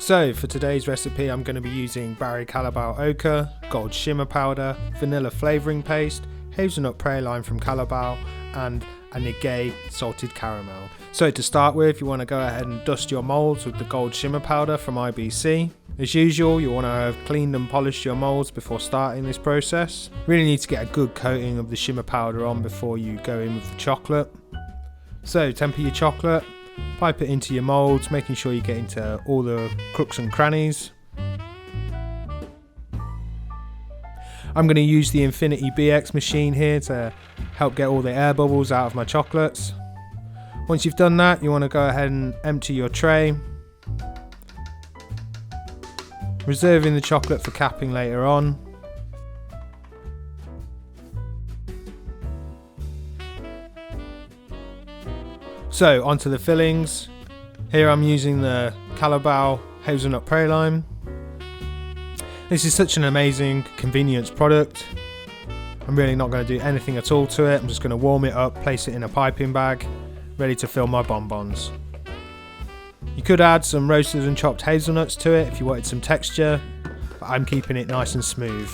So for today's recipe I'm going to be using Barry Callebaut ochre, gold shimmer powder, vanilla flavouring paste, hazelnut praline from Callebaut and a Nigay salted caramel. So to start with, you want to go ahead and dust your moulds with the gold shimmer powder from IBC. As usual, you want to have cleaned and polished your moulds before starting this process. Really need to get a good coating of the shimmer powder on before you go in with the chocolate. So temper your chocolate, pipe it into your moulds, making sure you get into all the crooks and crannies. I'm going to use the Infinity BX machine here to help get all the air bubbles out of my chocolates. Once you've done that, you want to go ahead and empty your tray, reserving the chocolate for capping later on. So onto the fillings. Here I'm using the Callebaut hazelnut praline. This is such an amazing convenience product. I'm really not going to do anything at all to it. I'm just going to warm it up, place it in a piping bag, ready to fill my bonbons. You could add some roasted and chopped hazelnuts to it if you wanted some texture, but I'm keeping it nice and smooth.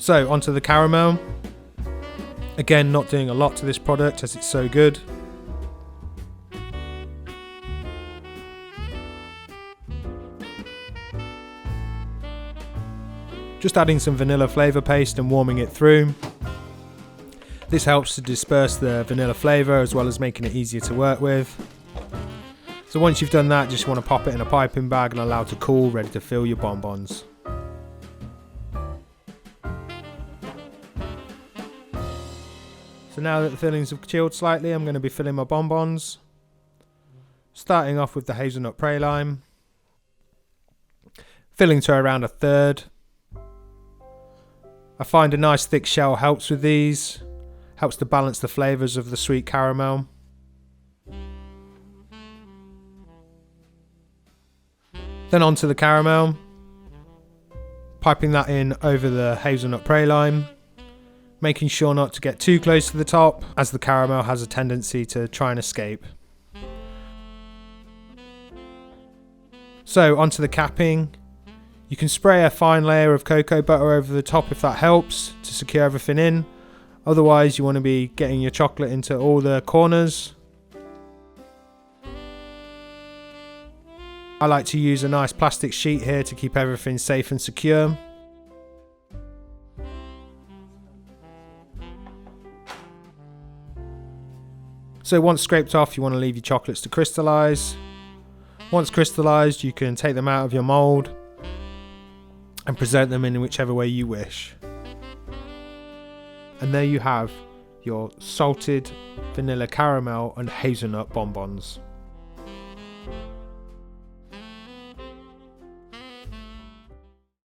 So onto the caramel. Again, not doing a lot to this product as it's so good. Just adding some vanilla flavour paste and warming it through. This helps to disperse the vanilla flavour as well as making it easier to work with. So once you've done that, just want to pop it in a piping bag and allow it to cool, ready to fill your bonbons. So now that the fillings have chilled slightly, I'm going to be filling my bonbons. Starting off with the hazelnut praline. Filling to around a third. I find a nice thick shell helps with these. Helps to balance the flavours of the sweet caramel. Then onto the caramel. Piping that in over the hazelnut praline. Making sure not to get too close to the top, as the caramel has a tendency to try and escape. So onto the capping. You can spray a fine layer of cocoa butter over the top if that helps to secure everything in. Otherwise you want to be getting your chocolate into all the corners. I like to use a nice plastic sheet here to keep everything safe and secure. So once scraped off, you want to leave your chocolates to crystallise. Once crystallised, you can take them out of your mould and present them in whichever way you wish. And there you have your salted vanilla caramel and hazelnut bonbons.